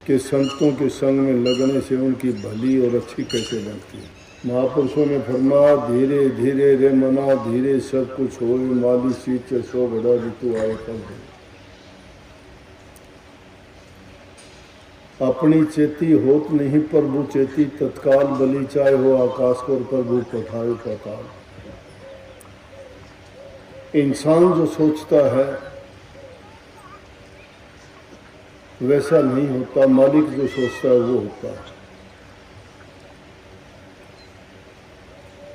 कि संतों के संग में लगने से उनकी भली और अच्छी कैसे बनती है। महापुरुषों ने फरमाया, धीरे धीरे रे मना, धीरे सब कुछ हो, माली सीत सो बड़ा ऋतु आए कर दे। अपनी चेती होत नहीं प्रभु चेती, तत्काल बलि चाहे हो आकाश को प्रभु पठाए पाताल। इंसान जो सोचता है वैसा नहीं होता, मालिक जो सोचता है वो होता है।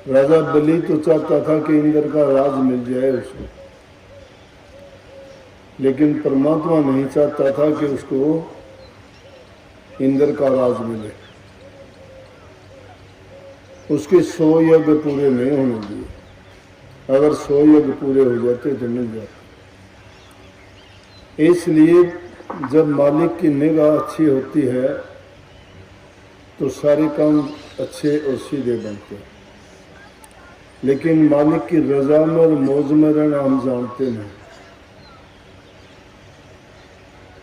राजा बलि तो चाहता था कि इंद्र का राज मिल जाए उसको, लेकिन परमात्मा नहीं चाहता था कि उसको इंद्र का राज मिले। उसके 100 यज्ञ पूरे नहीं होने दिए, अगर 100 यज्ञ पूरे हो जाते तो मिल जाते। इसलिए जब मालिक की निगाह अच्छी होती है तो सारे काम अच्छे और सीधे बनते हैं, लेकिन मालिक की रजा में और मौज में रहना हम जानते नहीं।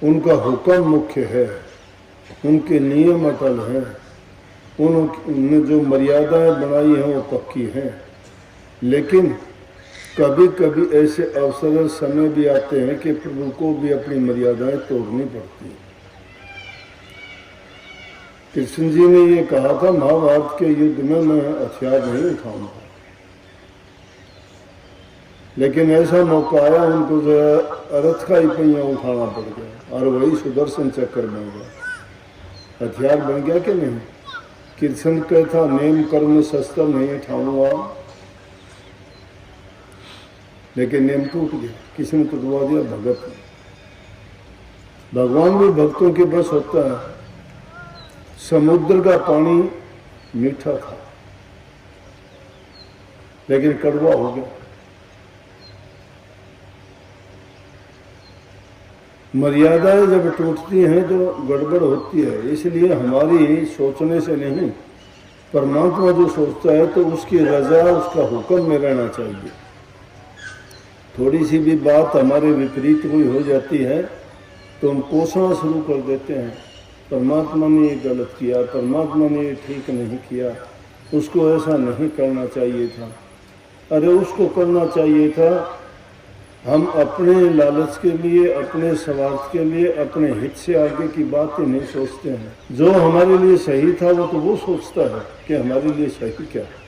उनका हुक्म मुख्य है, उनके नियम अटल हैं, उन्होंने जो मर्यादाएं बनाई हैं वो पक्की हैं। लेकिन कभी कभी ऐसे अवसर समय भी आते हैं कि प्रभु को भी अपनी मर्यादाएं तोड़नी पड़ती हैं। कृष्ण जी ने ये कहा था, महाभारत के युद्ध में मैं हथियार नहीं उठाऊंगा, लेकिन ऐसा मौका आया उनको जो रथ का ही पहिया उठाना पड़ गया और वही सुदर्शन चक्र बन गया। हथियार बन गया कि नहीं। कृष्ण कहता, नेम कर्म शस्त्र नहीं उठाऊंगा, लेकिन नेम टूट गया, किसी ने टूटवा दिया, भगत ने। भगवान भी भक्तों के बस होता है। समुद्र का पानी मीठा था लेकिन कड़वा हो गया। मर्यादाएं जब टूटती हैं तो गड़बड़ होती है। इसलिए हमारी सोचने से नहीं, परमात्मा जो सोचता है तो उसकी रजा, उसका हुक्म में रहना चाहिए। थोड़ी सी भी बात हमारे विपरीत कोई हो जाती है तो हम कोसना शुरू कर देते हैं, परमात्मा ने ये गलत किया, परमात्मा ने ये ठीक नहीं किया, उसको ऐसा नहीं करना चाहिए था। अरे उसको करना चाहिए था। हम अपने लालच के लिए, अपने स्वार्थ के लिए, अपने हित से आगे की बातें नहीं सोचते हैं। जो हमारे लिए सही था वो तो वो सोचता है कि हमारे लिए सही क्या है।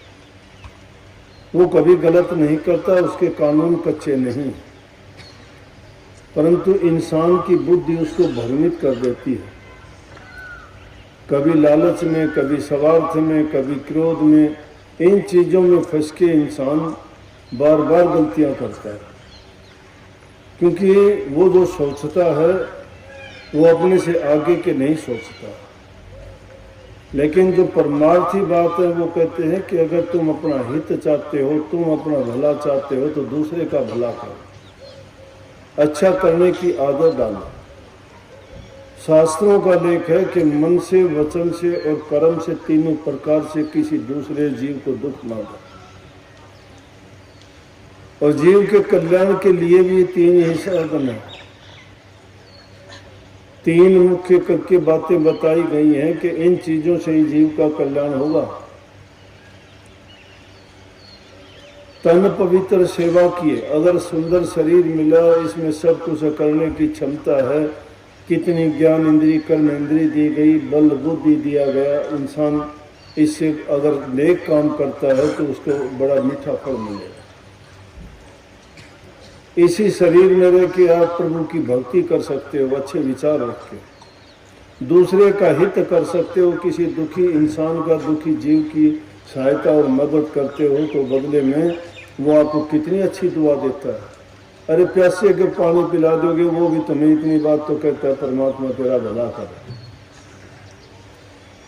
वो कभी गलत नहीं करता, उसके कानून कच्चे नहीं, परंतु इंसान की बुद्धि उसको भ्रमित कर देती है। कभी लालच में, कभी स्वार्थ में, कभी क्रोध में, इन चीज़ों में फंस के इंसान बार बार गलतियां करता है। क्योंकि वो जो सोचता है वो अपने से आगे के नहीं सोचता। लेकिन जो परमार्थी बात है वो कहते हैं कि अगर तुम अपना हित चाहते हो, तुम अपना भला चाहते हो तो दूसरे का भला करो, अच्छा करने की आदत डालो। शास्त्रों का लेख है कि मन से, वचन से और कर्म से, तीनों प्रकार से किसी दूसरे जीव को दुख ना दो। और जीव के कल्याण के लिए भी 3 ही साधन है। 3 मुख्य करके बातें बताई गई हैं कि इन चीजों से ही जीव का कल्याण होगा। तन पवित्र सेवा किए, अगर सुंदर शरीर मिला, इसमें सब कुछ करने की क्षमता है, कितनी ज्ञान इंद्री, कर्म इंद्री दी गई, बल बुद्धि दिया गया, इंसान इससे अगर नेक काम करता है तो उसको बड़ा मीठा फल मिलेगा। इसी शरीर में रह के आप प्रभु की भक्ति कर सकते हो, अच्छे विचार रख के दूसरे का हित कर सकते हो। किसी दुखी इंसान का, दुखी जीव की सहायता और मदद करते हो तो बदले में वो आपको कितनी अच्छी दुआ देता है। अरे प्यासे के पानी पिला दोगे, वो भी तुम्हें इतनी बात तो कहता है, परमात्मा तेरा भला करे।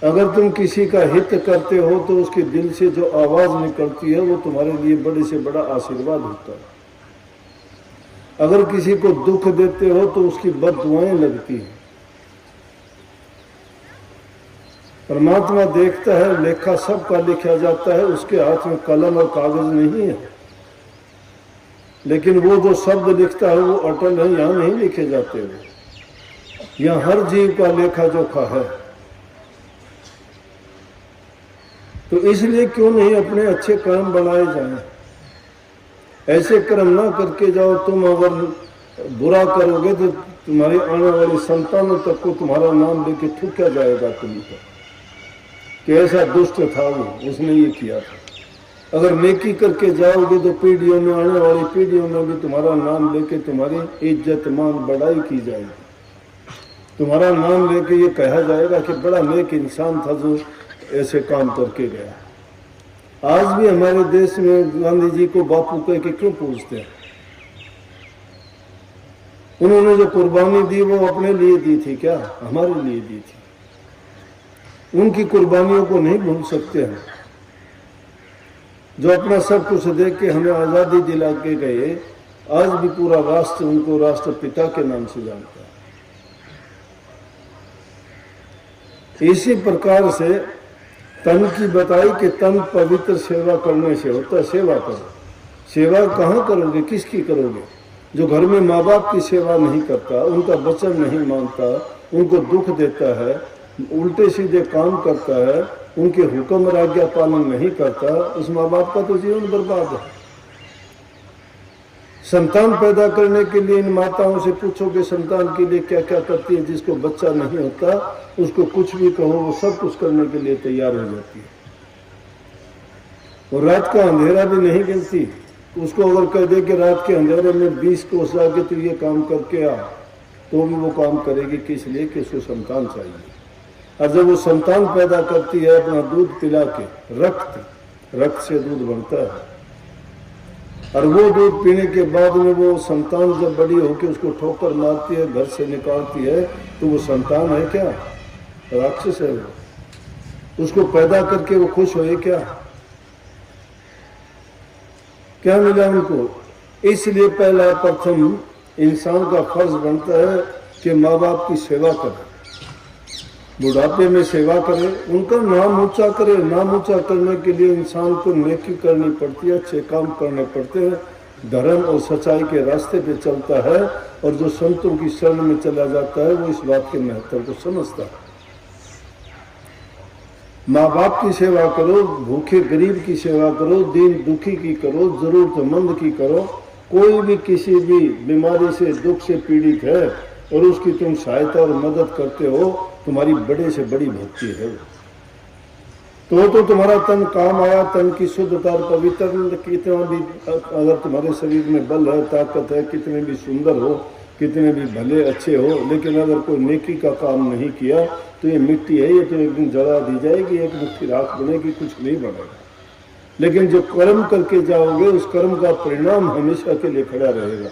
अगर तुम किसी का हित करते हो तो उसके दिल से जो आवाज निकलती है वो तुम्हारे लिए बड़े से बड़ा आशीर्वाद होता है। अगर किसी को दुख देते हो तो उसकी बद्दुआएं लगती हैं। परमात्मा देखता है, लेखा सबका लिखा जाता है, उसके हाथ में कलम और कागज नहीं है, लेकिन वो जो शब्द लिखता है वो अटल है, यहाँ नहीं लिखे जाते हुए। यहाँ हर जीव का लेखा जोखा है। तो इसलिए क्यों नहीं अपने अच्छे कर्म बनाए जाएं। ऐसे कर्म ना करके जाओ। तुम अगर बुरा करोगे तो तुम्हारी आने वाली संतानों तक को तुम्हारा नाम लेके थूका जाएगा तुम पर कि ऐसा दुष्ट था वो, उसने ये किया था। अगर नेकी करके जाओगे तो पीढ़ियों में, आने वाली पीढ़ियों में भी तुम्हारा नाम लेके तुम्हारी इज्जत मान बढ़ाई की जाएगी। तुम्हारा नाम लेके ये कहा जाएगा कि बड़ा नेक इंसान था जो ऐसे काम करके गया। आज भी हमारे देश में गांधी जी को बापू कह के क्यों पूछते हैं? उन्होंने जो कुर्बानी दी वो अपने लिए दी थी क्या? हमारे लिए दी थी। उनकी कुर्बानियों को नहीं भूल सकते हम, जो अपना सब कुछ देख के हमें आजादी दिला के गए। आज भी पूरा राष्ट्र उनको राष्ट्रपिता के नाम से जानता है। इसी प्रकार से तन की बताई कि तन पवित्र सेवा करने से होता है। सेवा करो। सेवा कहाँ करोगे? किसकी करोगे? जो घर में माँ बाप की सेवा नहीं करता, उनका वचन नहीं मानता, उनको दुख देता है, उल्टे सीधे काम करता है, उनके हुक्म आज्ञा पालन नहीं करता, उस माँ बाप का तो जीवन बर्बाद है। संतान पैदा करने के लिए इन माताओं से पूछोगे संतान के लिए क्या क्या करती है। जिसको बच्चा नहीं होता उसको कुछ भी कहो वो सब कुछ करने के लिए तैयार हो जाती है। और रात का अंधेरा भी नहीं गिनती। उसको अगर कह दे कि रात के अंधेरे में 20 कोस जाके तो ये काम करके आ, तो भी वो काम करेगी। किस लिए? कि उसको संतान चाहिए। और जब वो संतान पैदा करती है अपना दूध पिला के, रक्त से दूध बनता है, और वो दूध पीने के बाद में वो संतान जब बड़ी होकर उसको ठोकर मारती है, घर से निकालती है, तो वो संतान है क्या? राक्षस है वो। उसको पैदा करके वो खुश होए क्या? क्या मिला उनको? इसलिए पहला प्रथम इंसान का फर्ज बनता है कि माँ बाप की सेवा करे, बुढ़ापे में सेवा करे, उनका नाम ऊंचा करे। नाम ऊंचा करने के लिए इंसान को नेकी करनी पड़ती है, अच्छे काम करने पड़ते हैं, धर्म और सच्चाई के रास्ते पे चलता है। और जो संतों की शरण में चला जाता है वो इस बात के महत्व को समझता है। माँ बाप की सेवा करो, भूखे गरीब की सेवा करो, दीन दुखी की करो, जरूरतमंद की करो। कोई भी किसी भी बीमारी से, दुख से पीड़ित है और उसकी तुम सहायता और मदद करते हो, तुम्हारी बड़े से बड़ी भक्ति है। तो तुम्हारा तन काम आया। तन की शुद्धता और पवित्रता, कितना भी अगर तुम्हारे शरीर में बल है, ताकत है, कितने भी सुंदर हो, कितने भी भले अच्छे हो, लेकिन अगर कोई नेकी का काम नहीं किया तो ये मिट्टी है, ये तो एक दिन जला दी जाएगी, एक मुट्ठी राख बनेगी, कुछ नहीं बनेगा। लेकिन जो कर्म करके जाओगे उस कर्म का परिणाम हमेशा के लिए खड़ा रहेगा।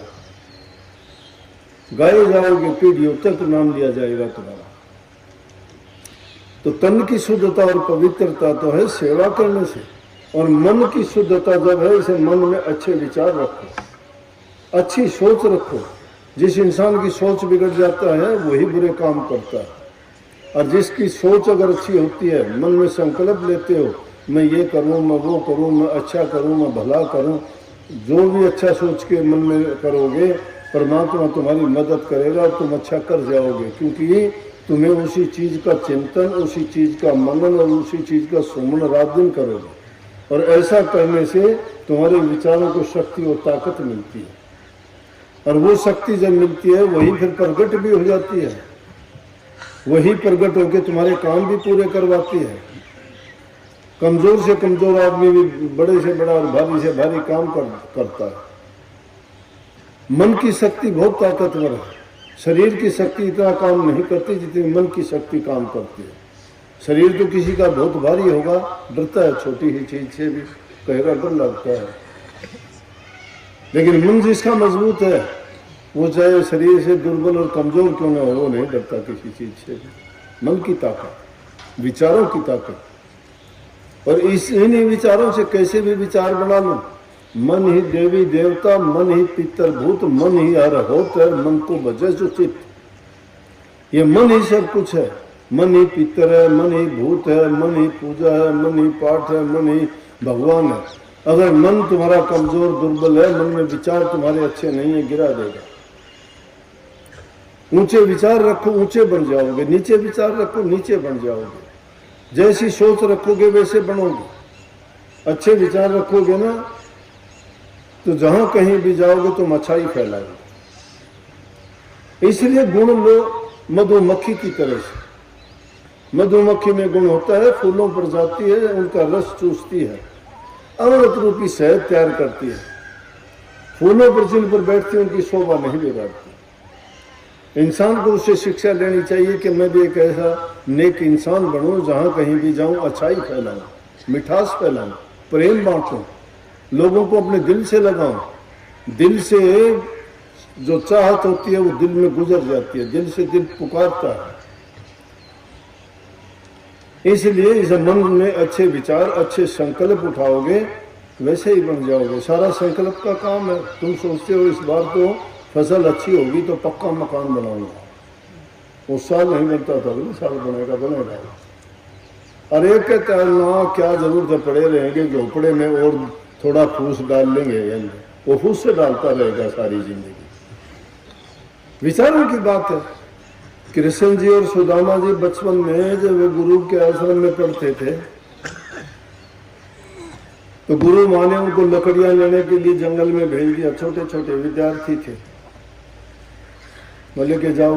गाए जाओगे, पीढ़ियों तक नाम लिया जाएगा तुम्हारा। तो तन की शुद्धता और पवित्रता तो है सेवा करने से, और मन की शुद्धता जब है, इसे मन में अच्छे विचार रखो, अच्छी सोच रखो। जिस इंसान की सोच बिगड़ जाता है वही बुरे काम करता है। और जिसकी सोच अगर अच्छी होती है, मन में संकल्प लेते हो, मैं ये करूं, मैं वो करूं, मैं अच्छा करूं, मैं भला करूं, जो भी अच्छा सोच के मन में करोगे, परमात्मा तुम्हारी मदद करेगा, तुम अच्छा कर जाओगे। क्योंकि तुम्हें उसी चीज का चिंतन, उसी चीज का मनन और उसी चीज का सुमन रात दिन करोगे। और ऐसा करने से तुम्हारे विचारों को शक्ति और ताकत मिलती है। और वो शक्ति जब मिलती है वही फिर प्रगट भी हो जाती है, वही प्रगट होकर तुम्हारे काम भी पूरे करवाती है। कमजोर से कमजोर आदमी भी बड़े से बड़ा और भारी से भारी काम करता है। मन की शक्ति बहुत ताकतवर है। शरीर की शक्ति इतना काम नहीं करती जितनी मन की शक्ति काम करती है। शरीर तो किसी का बहुत भारी होगा, डरता है, छोटी ही चीज से भी कहेगा डर लगता है। लेकिन मन जिसका मजबूत है, वो चाहे शरीर से दुर्बल और कमजोर क्यों ना हो, वो नहीं डरता किसी चीज से। मन की ताकत, विचारों की ताकत। और इन्हीं विचारों से कैसे भी विचार बना लो। मन ही देवी देवता, मन ही पितरभूत, मन ही हर होत है, मन को बजे जो चित्त। ये मन ही सब कुछ है। मन ही पितर है, मन ही भूत है, मन ही पूजा है, मन ही पाठ है, मन ही भगवान है। अगर मन तुम्हारा कमजोर दुर्बल है, मन में विचार तुम्हारे अच्छे नहीं है, गिरा देगा। ऊंचे विचार रखो ऊंचे बन जाओगे, नीचे विचार रखो नीचे बन जाओगे। जैसी सोच रखोगे वैसे बनोगे। अच्छे विचार रखोगे ना तो जहां कहीं भी जाओगे तुम अच्छाई फैलाओगे। इसलिए गुण लो मधुमक्खी की तरह से। मधुमक्खी में गुण होता है, फूलों पर जाती है, उनका रस चूसती है, अमृत रूपी शहद तैयार करती है। फूलों पर जिन पर बैठती है उनकी शोभा नहीं बिगाड़ती। इंसान को उससे शिक्षा लेनी चाहिए कि मैं भी एक ऐसा नेक इंसान बनूं, जहां कहीं भी जाऊं अच्छाई फैलाऊं, मिठास फैलाऊं, प्रेम बांटूं, लोगों को अपने दिल से लगाऊं। दिल से जो चाहत होती है वो दिल में गुजर जाती है, दिल से दिल पुकारता है। इसलिए इस मन में अच्छे विचार, अच्छे संकल्प उठाओगे वैसे ही बन जाओगे। सारा संकल्प का काम है। तुम सोचते हो इस बार तो फसल अच्छी होगी तो पक्का मकान बनाऊंगा, उस साल नहीं बनता था, अगले साल बनेगा। और एक कहता है ना क्या जरूरत है, पड़े रहेंगे झोपड़े में और थोड़ा फूस डाल लेंगे, वो फूस से डालता रहेगा सारी जिंदगी। विचारों की बात है। कृष्ण जी और सुदामा जी बचपन में जब वे गुरु के आश्रम में पढ़ते थे तो गुरु माँ ने उनको लकड़ियां लेने के लिए जंगल में भेज दिया। छोटे छोटे विद्यार्थी थे, बोले कि जाओ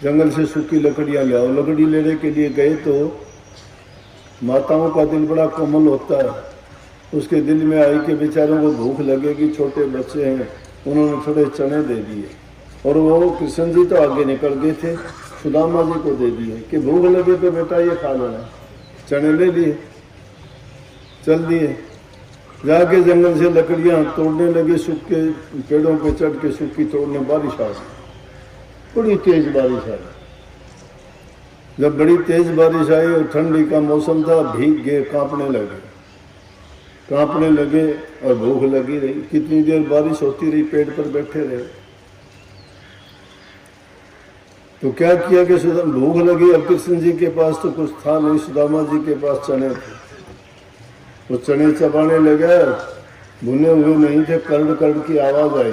जंगल से सूखी लकड़ियां ले आओ। लकड़ी लेने के लिए गए तो माताओं का दिल बड़ा कोमल होता है, उसके दिल में आई कि बेचारों को भूख लगेगी, छोटे बच्चे हैं। उन्होंने थोड़े चने दे दिए और वो कृष्ण जी तो आगे निकल गए थे, सुदामा जी को दे दिए कि भूख लगे तो बेटा ये खा लेना। चने ले लिए, चल दिए। जाके जंगल से लकड़ियां तोड़ने लगे, सूखे पेड़ों पे चढ़ के सूखी तोड़ने। बारिश आ गई, बड़ी तेज बारिश आई। जब बड़ी तेज बारिश आई और ठंडी का मौसम था, भीग गए, कांपने लगे और भूख लगी रही। कितनी देर बारिश होती रही, पेड़ पर बैठे रहे। तो क्या किया कि भूख लगी, अब कृष्ण जी के पास तो कुछ था नहीं, सुदामा जी के पास चने थे। वो चने चबाने लगे, भुने हुए नहीं थे, करड़ करड़ की आवाज आई।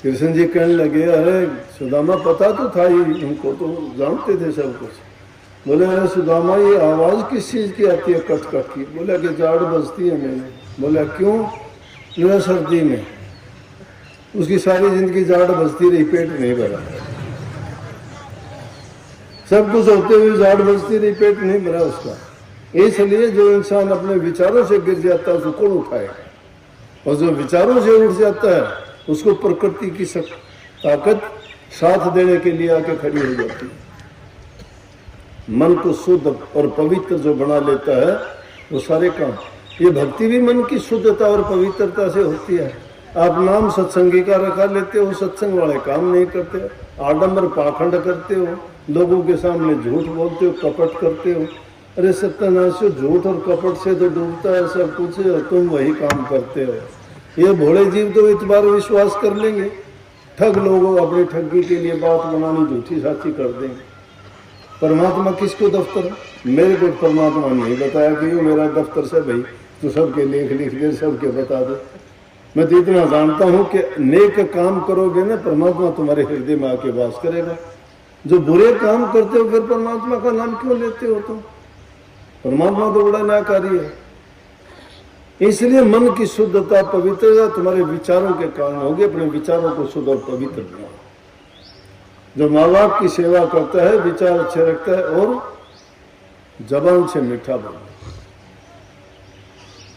कृष्ण जी कहने लगे अरे सुदामा पता तो था ही, उनको तो जानते थे सब कुछ। बोले अरे सुदामा ये आवाज किस चीज की आती है कट कट की? बोला कि जाड़ बजती है मैंने। बोला क्यों? बोला सर्दी में। उसकी सारी जिंदगी जाड़ बजती रही, पेट नहीं भरा। सब कुछ होते हुए जाड़ बजती रही, पेट नहीं भरा उसका। इसलिए जो इंसान अपने विचारों से गिर जाता है उसको कौन उठाएगा? और जो विचारों से उठ जाता है उसको प्रकृति की ताकत साथ देने के लिए आके खड़ी हो जाती है। मन को शुद्ध और पवित्र जो बना लेता है वो सारे काम। ये भक्ति भी मन की शुद्धता और पवित्रता से होती है। आप नाम सत्संगी का रखा लेते हो, सत्संग वाले काम नहीं करते, आडंबर पाखंड करते हो, लोगों के सामने झूठ बोलते हो, कपट करते हो। अरे सत्यानाश, झूठ और कपट से तो डूबता है सब कुछ, और तुम वही काम करते हो। ये भोले जीव तो इतबार विश्वास कर लेंगे। ठग लोगों अपनी ठगी के लिए बात बनानी झूठी साची कर देंगे। परमात्मा किसको दफ्तर? मेरे को परमात्मा नहीं बताया कि ये मेरा दफ्तर से भाई तो सबके लेख लिख दे, सबके बता दे। मैं तो इतना जानता हूं कि नेक काम करोगे ना परमात्मा तुम्हारे हृदय में आके वास करेगा। जो बुरे काम करते हो फिर परमात्मा का नाम क्यों लेते हो तुम? परमात्मा तो बड़ा न्यायकारी है। इसलिए मन की शुद्धता, पवित्रता तुम्हारे विचारों के कारण होगी। अपने विचारों को शुद्ध और पवित्र बनाओ। जो माँ बाप की सेवा करता है, विचार अच्छे रखता है और जबान से मीठा बोले,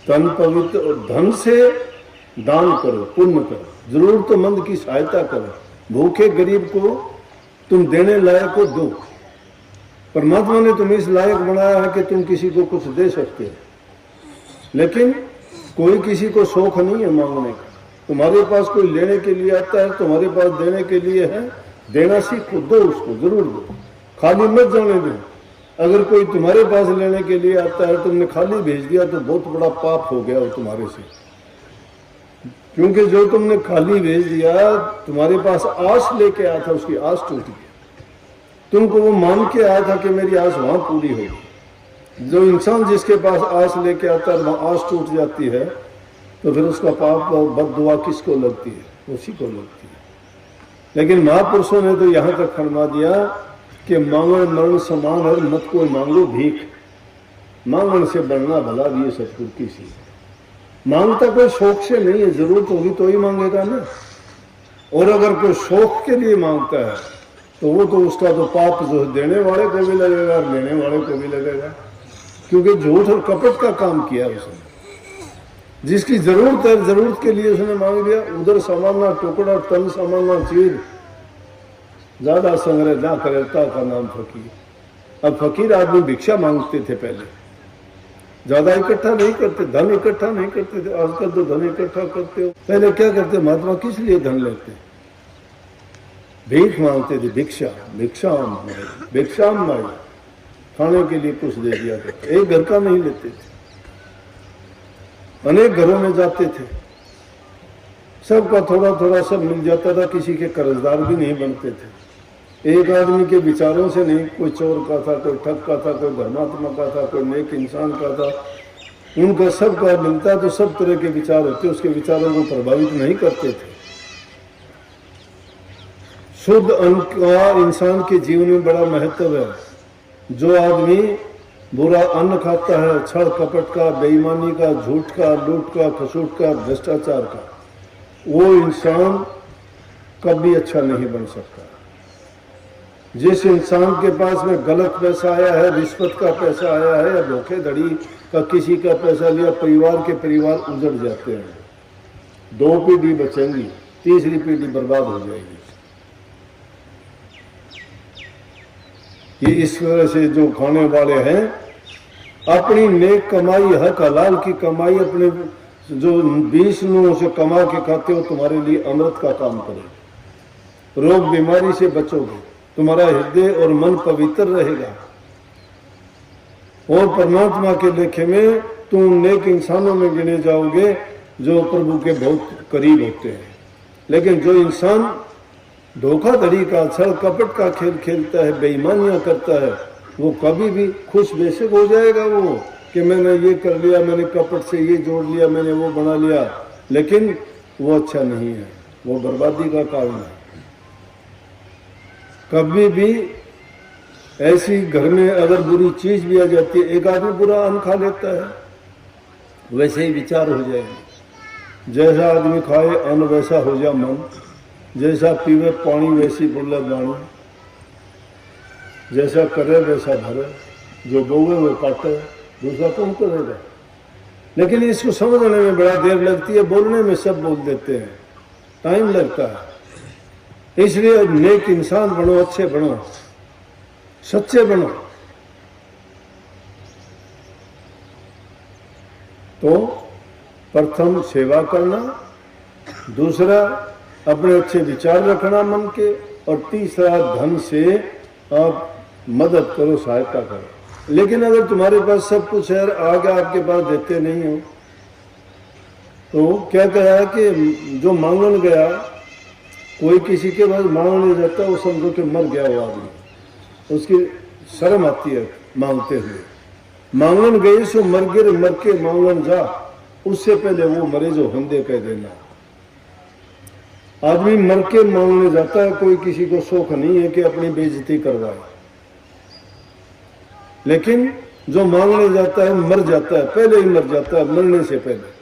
तन पवित्र और धन से दान करो, पुण्य करो, जरूरतमंद की सहायता करो, भूखे गरीब को तुम देने लायक को दो। परमात्मा ने तुम्हें इस लायक बनाया है कि तुम किसी को कुछ दे सकते हो, लेकिन कोई किसी को शौक नहीं है मांगने का। तुम्हारे पास कोई लेने के लिए आता है, तुम्हारे पास देने के लिए है, देना सीखो, दो उसको, जरूर दो, खाली मत जाने दो। अगर कोई तुम्हारे पास लेने के लिए आता है, तुमने खाली भेज दिया तो बहुत बड़ा पाप हो गया वो तुम्हारे से। क्योंकि जो तुमने खाली भेज दिया, तुम्हारे पास आस लेके आया था, उसकी आस टूट गई। तुमको वो मान के आया था कि मेरी आस वहां पूरी होगी। जो इंसान जिसके पास आस लेके आता है, वहां आस टूट जाती है, तो फिर उसका पाप और बद दुआ किसको लगती है? उसी को लगती है। लेकिन महापुरुषों ने तो यहाँ तक फरमा दिया कि मांगण मरण समान और मत कोई मांगो भीख। मांगण से बढ़ना भला भी ये सतगुरु की सी। मांगता कोई शौक से नहीं है, जरूरत होगी तो ही मांगेगा ना। और अगर कोई शौक के लिए मांगता है तो वो तो उसका तो पाप जो देने वाले को भी लगेगा और लेने वाले को भी लगेगा, क्योंकि झूठ और कपट का काम किया उसने। जिसकी जरूरत है, जरूरत के लिए उसने मांग लिया। उधर सामाना टुकड़ा तन सामाना चीर, ज्यादा संग्रह ना करता का नाम फकीर। अब फकीर आदमी भिक्षा मांगते थे पहले, ज्यादा इकट्ठा नहीं करते, धन इकट्ठा नहीं करते थे। आजकल तो धन इकट्ठा करते हो। पहले क्या करते महात्मा, किस लिए धन लेते? भीख मांगते थे, भिक्षा भिक्षाम मांगे, खाने के लिए कुछ दे दिया करते। एक घर का नहीं लेते थे, अनेक घरों में जाते थे, सबका थोड़ा थोड़ा सब मिल जाता था, किसी के कर्जदार भी नहीं बनते थे। एक आदमी के विचारों से नहीं, कोई चोर का था, कोई ठग का था, कोई धर्मात्मा का था, कोई नेक इंसान का था। उनका सबका मिलता तो सब तरह के विचार होते, उसके विचारों को प्रभावित नहीं करते थे। शुद्ध अन्न का इंसान के जीवन में बड़ा महत्व है। जो आदमी बुरा अन्न खाता है, छल कपट का, बेईमानी का, झूठ का, लूट का, खसूट का, भ्रष्टाचार का, वो इंसान कभी अच्छा नहीं बन सकता। जिस इंसान के पास में गलत पैसा आया है, रिश्वत का पैसा आया है या धोखेधड़ी का किसी का पैसा लिया, परिवार के परिवार उजड़ जाते हैं। 2 पीढ़ी बचेंगी, तीसरी पीढ़ी बर्बाद हो जाएगी। ये इस तरह से जो खाने वाले हैं, अपनी नेक कमाई, हक हलाल की कमाई, अपने जो 20 नूरों से कमा के खाते हो, तुम्हारे लिए अमृत का काम करेगा। रोग बीमारी से बचोगे, तुम्हारा हृदय और मन पवित्र रहेगा, और परमात्मा के लेखे में तुम नेक इंसानों में गिने जाओगे जो प्रभु के बहुत करीब होते हैं। लेकिन जो इंसान धोखाधड़ी का, छल कपट का खेल खेलता है, बेईमानियां करता है, वो कभी भी खुश बेशक हो जाएगा वो कि मैंने ये कर लिया, मैंने कपट से ये जोड़ लिया, मैंने वो बना लिया, लेकिन वो अच्छा नहीं है, वो बर्बादी का कारण है। कभी भी ऐसी घर में अगर बुरी चीज भी आ जाती है, एक आदमी बुरा अन्न खा लेता है, वैसे ही विचार हो जाएंगे। जैसा आदमी खाए अन्न वैसा हो जा मन, जैसा पीवे पानी वैसी बुल्ला बाणी, जैसा करे वैसा भरे, जो बोवे वो काटे, दूसरा कौन करेगा। लेकिन इसको समझने में बड़ा देर लगती है, बोलने में सब बोल देते हैं, टाइम लगता है। इसलिए नेक इंसान बनो, अच्छे बनो, सच्चे बनो। तो प्रथम सेवा करना, दूसरा अपने अच्छे विचार रखना मन के, और तीसरा धन से आप मदद करो, सहायता करो। लेकिन अगर तुम्हारे पास सब कुछ है, आगे आपके पास देते नहीं हो, तो क्या कहा कि जो मांगने गया, कोई किसी के पास मांगने जाता, वो समझो कि मर गया वो आदमी, उसकी शर्म आती है मांगते हुए। मांगन गए सो मर गिर, मर के मांगन जा, उससे पहले वो मरे जो हिंदे कह देना। आदमी मर के मांगने जाता है, कोई किसी को शौक नहीं है कि अपनी बेइज्जती करवाए। लेकिन जो मांगने जाता है मर जाता है, पहले ही मर जाता है, मरने से पहले,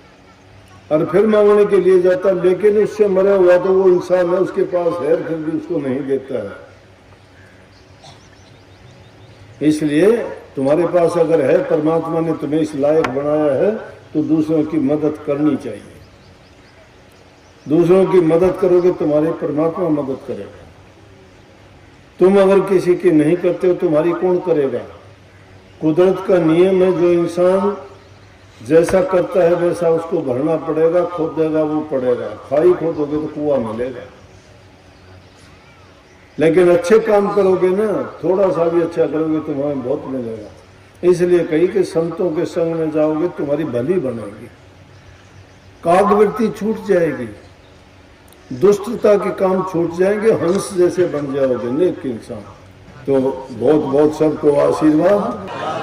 और फिर मांगने के लिए जाता है, लेकिन उससे मरा हुआ तो वो इंसान है, उसके पास है, फिर भी उसको नहीं देता है। इसलिए तुम्हारे पास अगर है, परमात्मा ने तुम्हें इस लायक बनाया है, तो दूसरों की मदद करनी चाहिए। दूसरों की मदद करोगे, तुम्हारे परमात्मा मदद करेगा। तुम अगर किसी की नहीं करते हो, तुम्हारी कौन करेगा। कुदरत का नियम है, जो इंसान जैसा करता है वैसा उसको भरना पड़ेगा, खोदेगा वो पड़ेगा। खाई खोदोगे तो कुआं मिलेगा। लेकिन अच्छे काम करोगे ना, थोड़ा सा भी अच्छा करोगे, तुम्हें बहुत मिलेगा। इसलिए कही कि संतों के संग में जाओगे, तुम्हारी भली बनेगी, कागवृत्ति छूट जाएगी, दुष्टता के काम छूट जाएंगे, हंस जैसे बन जाओगे, नेक इंसान। तो बहुत बहुत सबको आशीर्वाद।